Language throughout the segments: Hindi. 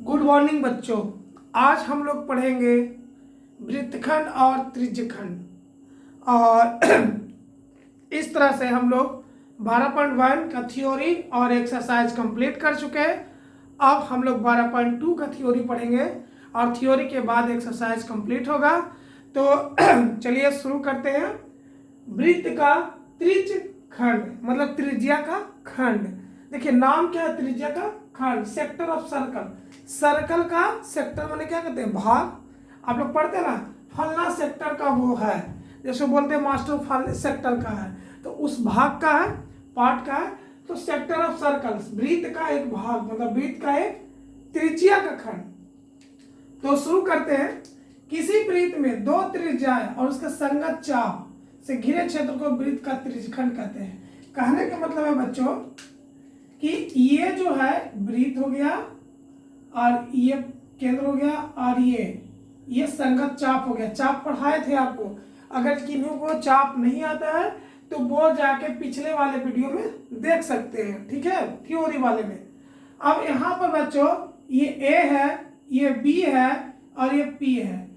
गुड मॉर्निंग बच्चों। आज हम लोग पढ़ेंगे वृत्तखंड और त्रिज्यखंड और इस तरह से हम लोग 12.1 का थ्योरी और एक्सरसाइज कंप्लीट कर चुके हैं। अब हम लोग 12.2 का थ्योरी पढ़ेंगे और थ्योरी के बाद एक्सरसाइज कंप्लीट होगा। तो चलिए शुरू करते हैं। वृत्त का त्रिज्यखंड मतलब त्रिज्या का खंड। देखिए नाम क्या है, त्रिज्या का खंड, सेक्टर ऑफ सर्कल। सर्कल का सेक्टर माने क्या कहते हैं, भाग। आप लोग पढ़ते हैं ना, फलना सेक्टर का वो है, जैसे बोलते हैं मास्टर फल सेक्टर का है, तो उस भाग का है, पार्ट का है। तो सेक्टर ऑफ सर्कल वृत्त का एक भाग मतलब वृत्त का एक त्रिज्या का खंड। तो शुरू करते हैं। किसी वृत्त में दो त्रिज्याएं और उसके संगत चाप से घिरे क्षेत्र को वृत्त का त्रिज्यखंड कहते हैं। कहने का मतलब है बच्चों कि ये जो है वृत्त हो गया और ये केंद्र हो गया और ये संगत चाप हो गया। चाप पढ़ाए थे आपको, अगर किन्हीं को चाप नहीं आता है तो वो जाके पिछले वाले वीडियो में देख सकते हैं, ठीक है, थ्योरी वाले में। अब यहाँ पर बच्चों ये ए है, ये बी है और ये पी है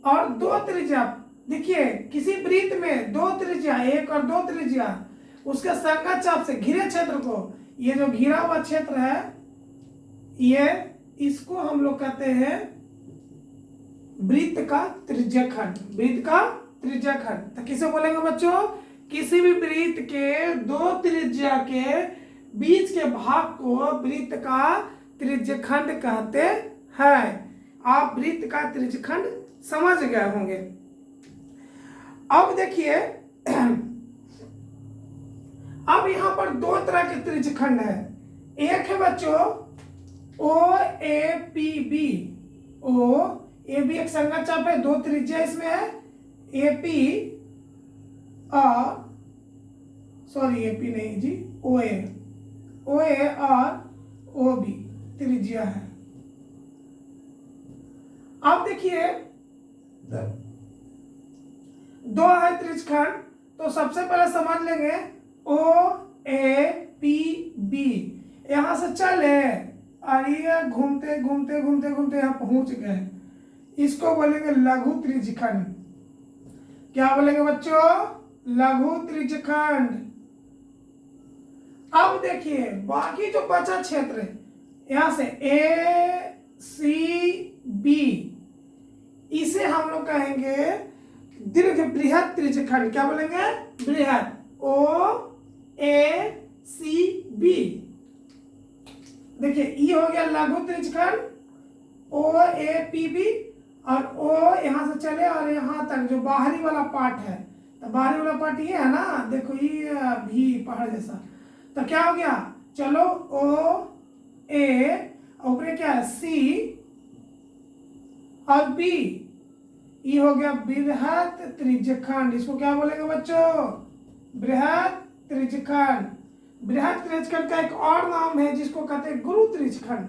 और दो त्रिज्या। देखिए किसी वृत्त में दो त्रिज्या, एक और दो त्रिज्या, उसके संगत चाप से घिरे क्षेत्र को, ये जो घिरा हुआ क्षेत्र है ये, इसको हम लोग कहते हैं वृत्त का त्रिज्यखंड। वृत्त का त्रिज्यखंड तो किसे बोलेंगे बच्चों, किसी भी वृत्त के दो त्रिज्या के बीच के भाग को वृत्त का त्रिज्यखंड कहते हैं। आप वृत्त का त्रिज्यखंड समझ गए होंगे। अब देखिए अब यहां पर दो तरह के त्रिज्यखंड है। एक है बच्चों O A P B. O A B एक संगत चाप है, दो त्रिज्या इसमें है, ए पी और सॉरी ए पी नहीं जी, ओ ए और ओ बी त्रिज्या है। अब देखिए दो है त्रिज्यखंड, तो सबसे पहले समझ लेंगे ओ ए पी बी। यहां से चले और ये घूमते घूमते घूमते घूमते यहां पहुंच गए, इसको बोलेंगे लघु त्रिज्यखंड। क्या बोलेंगे बच्चों, लघु त्रिज्यखंड। अब देखिए बाकी जो बचा क्षेत्र है, यहां से ए सी बी, इसे हम लोग कहेंगे दीर्घ बृहद त्रिज्यखंड। क्या बोलेंगे, बृहद, ओ ए सी बी। देखिए ई हो गया लघु त्रिज्यखंड, ओ ए पी बी, और ओ यहां से चले और यहां तक जो बाहरी वाला पार्ट है, तो बाहरी वाला पार्ट ये है ना, देखो ये भी पहाड़ जैसा, तो क्या हो गया, चलो ओ ए ऊपर क्या है सी और बी, ये हो गया बृहद त्रिज्यखंड। इसको क्या बोलेंगे बच्चों, बृहद त्रिज्यखंड। बृहद त्रिज्यखंड का एक और नाम है जिसको कहते हैं गुरु त्रिज्यखंड।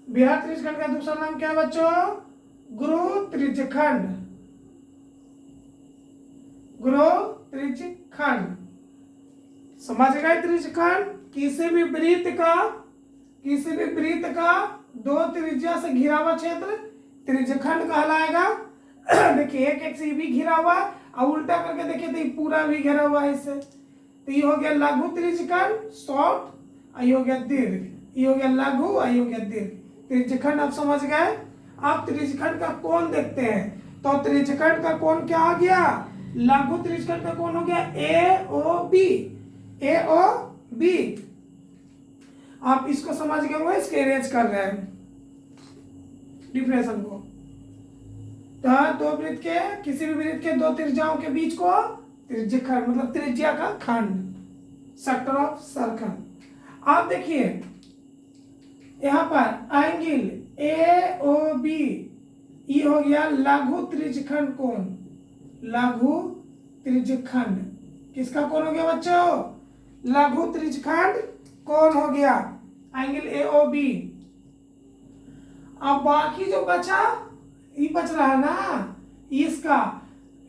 बृहद त्रिज्यखंड का दूसरा नाम क्या है बच्चों, गुरु त्रिज्यखंड। गुरु त्रिज्यखंड समझ गए। त्रिज्यखंड किसी भी वृत्त का दो त्रिज्या से घिरा हुआ क्षेत्र त्रिज्यखंड कहलाएगा। देखिए एक एक से भी घिरा हुआ और उल्टा करके देखिए तो ये पूरा भी घिरा हुआ है इससे, तो ये हो गया लघु त्रिज्यखंड शॉर्ट, ये हो गया दीर्घ, ये हो गया लघु और ये हो गया दीर्घ त्रिज्यखंड। आप समझ गए। आप त्रिज्यखंड का कोण देखते हैं, तो त्रिज्यखंड का कोण क्या हो गया, लघु त्रिज्यखंड का कोण हो गया ए ओ बी, ए ओ बी। आप इसको समझ गए होंगे, इसके अरेंज कर रहे हैं डिफरेंशन को। तो दो वृत्त के, किसी भी वृत्त के दो त्रिज्याओं के बीच को त्रिज्यखंड मतलब त्रिज्या का खंड, सेक्टर ऑफ सर्कल। आप देखिए यहां पर एंगल ए ओ बी, ये हो गया लघु त्रिज्यखंड कोण। लघु त्रिज्यखंड किसका कोण हो गया बच्चों, लघु त्रिज्यखंड कोण हो गया एंगल ए ओ बी। अब बाकी जो बचा, ये बच रहा है ना, इसका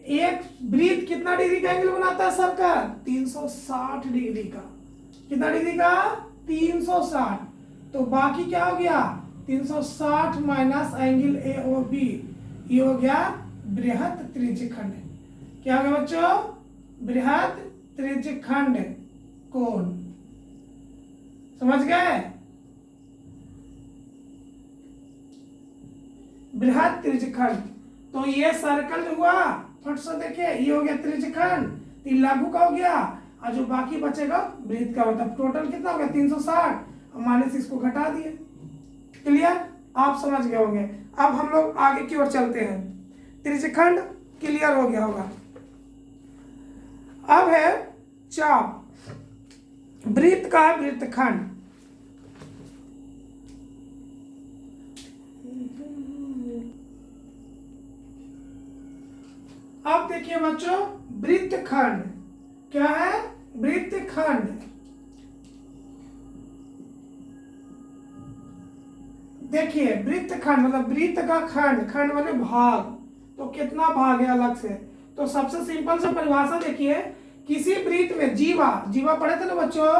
एक वृत्त कितना डिग्री का एंगल बनाता है सर्कल, 360 डिग्री का। कितना डिग्री का, 360। तो बाकी क्या हो गया, 360 माइनस एंगल AOB, ये हो गया बृहत त्रिज्यखंड। क्या हो गया बच्चों? बृहत त्रिज्यखंड कोण। समझ गए? बृहत त्रिज्यखंड। तो ये सर्कल हुआ, फट से देखिए, ये हो गया त्रिज्यखंड, ये लघु का हो गया, और जो बाकी बचेगा वृत्त का। मतलब टोटल कितना हो गया? 360, और माइनस इसको घटा दिए। क्लियर? आप समझ गए होंगे। अब हम लोग आगे की ओर चलते हैं। त्रिज्यखंड क्लियर हो गया होगा। अब है चाप। वृत्त का वृत्तखंड। अब देखिए बच्चों, वृत्तखंड क्या है? वृत्तखंड। देखिए वृत्तखंड मतलब वृत्त का खंड, खंड माने भाग, तो कितना भाग है अलग से। तो सबसे सिंपल से परिभाषा देखिए, किसी वृत्त में जीवा, जीवा पढ़े थे ना बच्चों,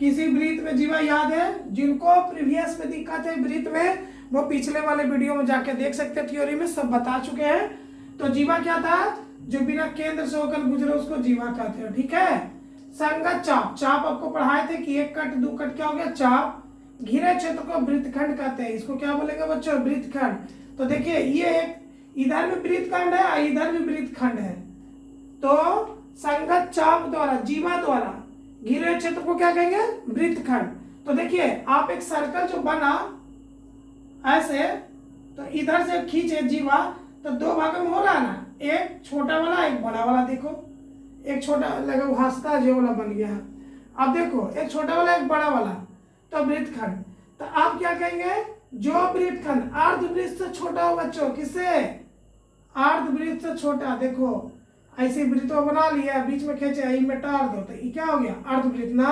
किसी वृत्त में जीवा याद है? जिनको प्रीवियस में दिक्कत है वृत्त में, वो पिछले वाले वीडियो में जाके देख सकते हैं, थ्योरी में सब बता चुके हैं। तो जीवा क्या था? जो बिना केंद्र से होकर गुजरे उसको जीवा कहते हैं। ठीक है। संगत चाप, चाप आपको पढ़ाए थे कि एक कट दो कट क्या हो गया? चाप। घिरे क्षेत्र को वृत्तखंड कहते हैं। इसको क्या बोलेंगे बच्चों? वृत्तखंड। तो देखिए ये एक, इधर भी वृत्तखंड है और इधर भी वृत्तखंड है। तो संगत चाप द्वारा, जीवा द्वारा घिरे क्षेत्र को क्या कहेंगे? वृत्तखंड। तो देखिए आप एक सर्कल जो बना ऐसे, तो इधर से खींचे जीवा, तो दो भागों में हो रहा है ना, एक छोटा वाला एक बड़ा वाला। देखो एक छोटा लगा हंसता जो वाला बन गया है। अब देखो एक छोटा वाला एक बड़ा वाला, तो वृत्तखंड। तो आप क्या कहेंगे? जो वृत्तखंड अर्धवृत्त से छोटा हो बच्चों, किससे? अर्धवृत्त से छोटा। देखो ऐसे वृत्त बना लिया, बीच में खींचे, में टार दो, तो ये क्या हो गया? अर्धवृत्त ना।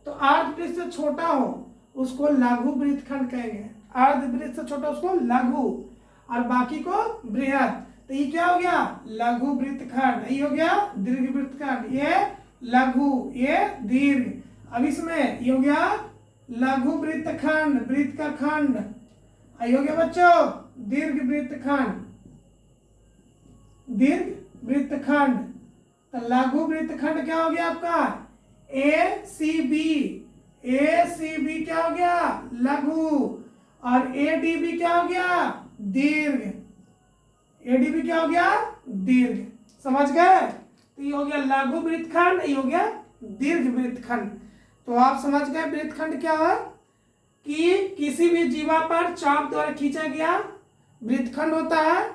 तो अर्धवृत्त से छोटा हो उसको लघु वृत्तखंड कहेंगे। अर्धवृत्त से छोटा उसको लघु, और बाकी को बृहत। तो ये क्या हो गया? लघु वृत्तखंड। ये हो गया दीर्घ वृत्तखंड। ये लघु, ये दीर्घ। अब इसमें ये हो गया लघु वृत्तखंड, वृत्त का खंड। ये हो गया बच्चों दीर्घ वृत्तखंड, दीर्घ वृत्तखंड। तो लघु वृत्तखंड क्या हो गया आपका? ACB। ACB क्या हो गया? लघु। और ADB क्या हो गया? दीर्घ। ADB क्या हो गया? दीर्घ। समझ गए? तो ये हो गया लघु वृत्तखंड, ये हो गया दीर्घ वृत्तखंड। तो आप समझ गए वृत्तखंड क्या है? कि किसी भी जीवा पर चाप द्वारा खींचा गया वृत्तखंड होता है।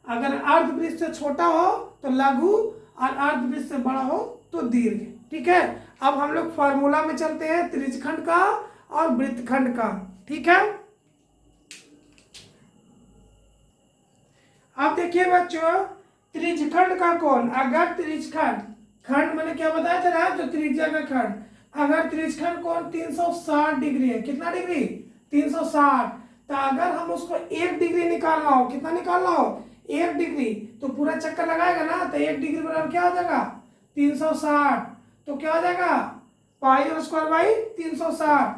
अगर अर्धवृत्त से छोटा हो तो लघु, और अर्धवृत्त से बड़ा हो तो दीर्घ। ठीक है। अब हम लोग फॉर्मूला में चलते हैं त्रिज्यखंड का और वृत्तखंड का। ठीक है। अब देखिए बच्चों, त्रिज्यखंड का कोण, अगर त्रिज्यखंड, खंड मैंने क्या बताया था ना, जो त्रिज्या का खंड, अगर त्रिज्यखंड कोण 360 डिग्री है। कितना डिग्री? 360। तो अगर हम उसको 1 डिग्री निकालना हो, कितना निकालना हो? 1 डिग्री। तो पूरा चक्कर लगाएगा ना, तो 1 डिग्री बराबर क्या हो जाएगा? 360। तो क्या हो जाएगा? पाई और स्क्वायर बाई 360,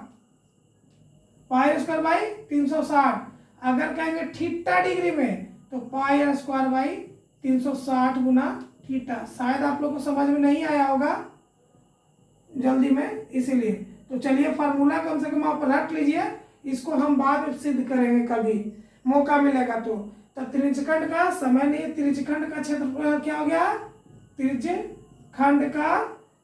पाई और स्क्वायर बाई 360। अगर कहेंगे थीटा डिग्री में, तो पाई और स्क्वायर बाई 360 गुना थीटा। शायद आप लोग को समझ में नहीं आया होगा जल्दी में, इसीलिए। तो चलिए फार्मूला कम से कम आप रख लीजिए, इसको हम बाद में सिद्ध करेंगे कभी मौका मिलेगा तो। त्रिज्यखंड का समय नहीं, त्रिज्यखंड का क्षेत्रफल क्या हो गया? त्रिज्यखंड का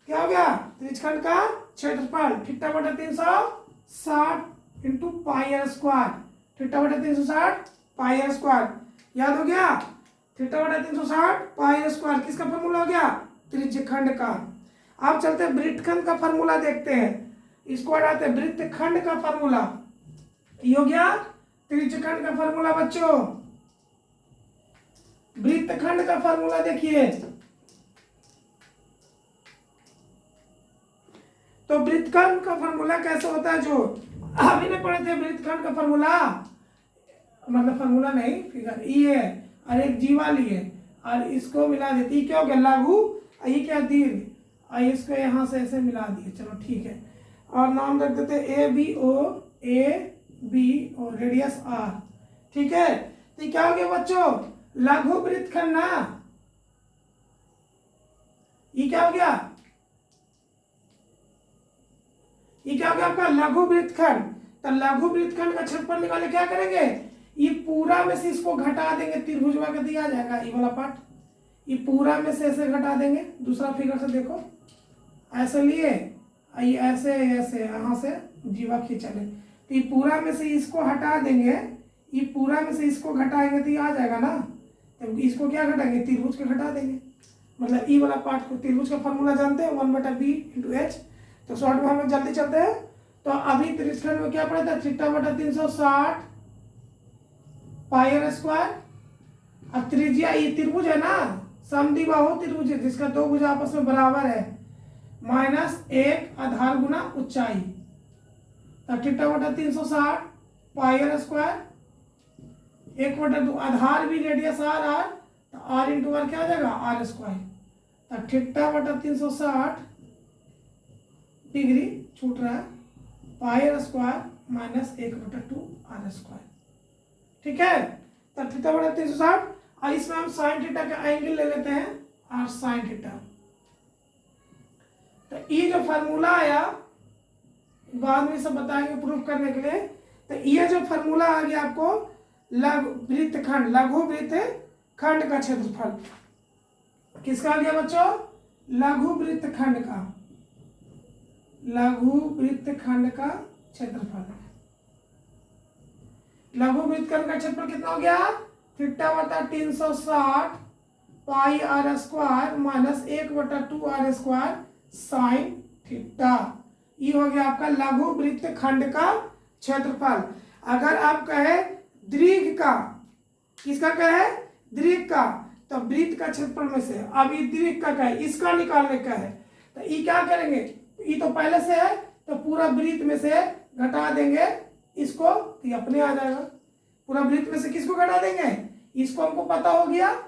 क्या हो गया? त्रिज्यखंड का क्षेत्रफल थीटा बटा 360 into pi r square. Theta बटा 360 पाई आर स्क्वायर। याद हो गया? थीटा बटा 360 पाई आर स्क्वायर किसका फॉर्मूला हो गया? त्रिज्यखंड का। अब चलते हैं वृत्तखंड का फॉर्मूला देखते हैं। इसको हटाते हैं, वृत्तखंड का फॉर्मूला ये हो गया त्रिज्यखंड का फॉर्मूला। बच्चों वृत्तखंड का फॉर्मूला देखिए, तो वृत्तखंड का फॉर्मूला कैसे होता है? जो अभी ने पढ़े थे वृत्तखंड का फॉर्मूला, मतलब फॉर्मूला नहीं, फिगर ये है, और एक जीवा लिए और इसको मिला देते, ये क्या हो गया? लघु, ये क्या? दीर्घ, और इसको यहाँ से ऐसे मिला दिए। चलो ठीक है, और नाम रख देते A B O A B और रेडियस आर। ठीक है, तो क्या हो गया बच्चों, लघु वृत्तखंड ना, ये क्या हो गया, ये क्या हो गया आपका लघु वृत्तखंड। तो लघु वृत्तखंड का क्षेत्रफल निकाले क्या करेंगे, ये पूरा में से इसको घटा देंगे, त्रिभुज का दिया जाएगा ये वाला पार्ट, ये पूरा में से ऐसे घटा देंगे। दूसरा फिगर से देखो, ऐसे लिए ये ऐसे ऐसे यहाँ से जीवा खींचा ले, तो ये पूरा में से इसको हटा देंगे, ये पूरा में से इसको घटाएंगे तो ये आ जाएगा ना। तो इसको क्या घटाएंगे, त्रिभुज के घटा देंगे, मतलब ई वाला पार्ट को। त्रिभुज का फॉर्मूला जानते हैं 1/b/h। तो शॉर्ट में हम लोग जल्दी चलते हैं। तो अभी त्रिभुज में क्या पड़ा था, θ/360 πr²। अब त्रिज्या, ये त्रिभुज है ना, समद्विबाहु त्रिभुज है जिसका दो भुजा आपस में बराबर है, -1 आधार गुना ऊंचाई। तो θ/360 πr², 1/2 आधार भी रेडियस आर, तो r इंटू आर क्या हो जाएगा, r²। तो θ/360 डिग्री छूट रहा है, πr² -1/2 r²। ठीक है, तो θ/360, और इसमें हम साइन थीटा का एंगल ले लेते हैं, r साइन थीटा। तो ये जो फार्मूला आया, बाद में सब बताएंगे प्रूफ करने के लिए। तो ये जो फार्मूला आ गया आपको, लघु वृत्तखंड का क्षेत्रफल किसका आ गया बच्चों, लघु वृत्तखंड का क्षेत्रफल। लघु वृत्तखंड का क्षेत्रफल कितना हो गया, θ/360 πr² -1/2 r² साइन थीटा। ये हो गया आपका लघु वृत्तखंड का क्षेत्रफल। अगर आप कहे दीर्घ का, किसका कहे, दीर्घ का, तो वृत्त का क्षेत्रफल में से, अब ये दीर्घ का कहे, इसका निकालने का है, तो ये क्या करेंगे, ये तो पहले से है, तो पूरा वृत्त में से घटा देंगे इसको, तो ये अपने आ जाएगा। पूरा वृत्त में से किसको घटा देंगे, इसको हमको पता हो गया,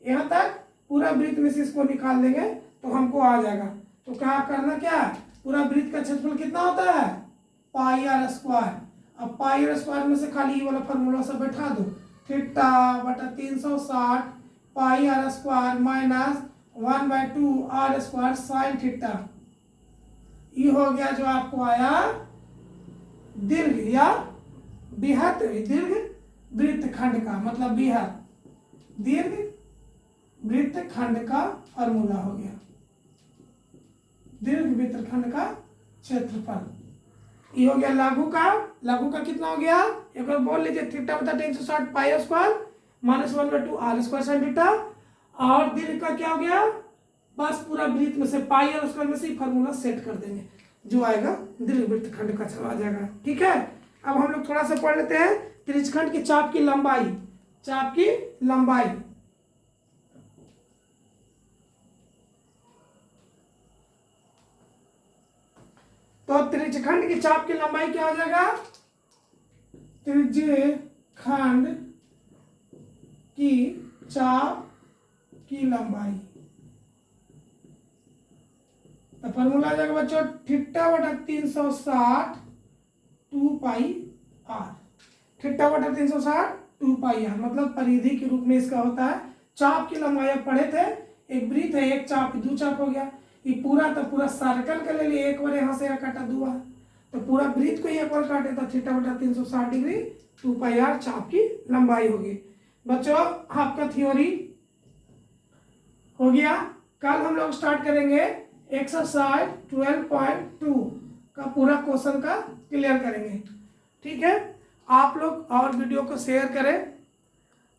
यहाँ तक पूरा वृत्त में से इसको निकाल देंगे तो हमको आ जाएगा। तो क्या करना, क्या पूरा वृत्त का क्षेत्रफल कितना होता है, πr²। अब πr² में से खाली ये वाला फॉर्मूला सब बैठा दो, θ/360 πr² -1/2 r² साइन थीटा। ये हो गया जो आपको आया दीर्घ या बृहत, दीर्घ वृत्तखंड का मतलब दीर्घ वृत्तखंड का फॉर्मूला हो गया, दीर्घ वृत्तखंड का क्षेत्रफल। ये हो गया लघु का कितना हो गया, एक बार बोल लीजिए, θ/360 πr² -1/2 r² साइन थीटा। और दीर्घ का क्या हो गया, बस पूरा वृत्त में से πr² में से फॉर्मूला सेट कर देंगे, जो आएगा दीर्घ वृत्तखंड का चला जाएगा। ठीक है, अब हम लोग थोड़ा सा पढ़ लेते हैं त्रिज्यखंड की चाप की लंबाई। तो त्रिज्यखंड की चाप की लंबाई क्या हो जाएगा, त्रिज्यखंड की चाप की लंबाई, तो फॉर्मूला आ जाएगा बच्चों θ/360 2πr। θ/360 2πr मतलब परिधि के रूप में इसका होता है। चाप की लंबाई आप पढ़े थे, एक वृत्त है, एक चाप, दो चाप हो गया। ये पूरा सर्कल के ले लिए, एक बार यहाँ से काटा, दो बार, तो पूरा वृत्त को एक बार काटे तो θ/360 डिग्री 2πr चाप की लंबाई होगी। बच्चों आपका थ्योरी हो गया। कल हम लोग स्टार्ट करेंगे एक्सरसाइज 12.2 का पूरा क्वेश्चन का क्लियर करेंगे। ठीक है, आप लोग और वीडियो को शेयर करें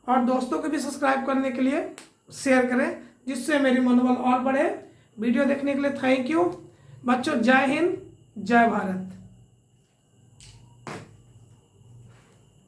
और दोस्तों को भी सब्सक्राइब करने के लिए शेयर करें, जिससे मेरी मनोबल और बढ़े। वीडियो देखने के लिए थैंक यू बच्चों। जय हिंद, जय भारत।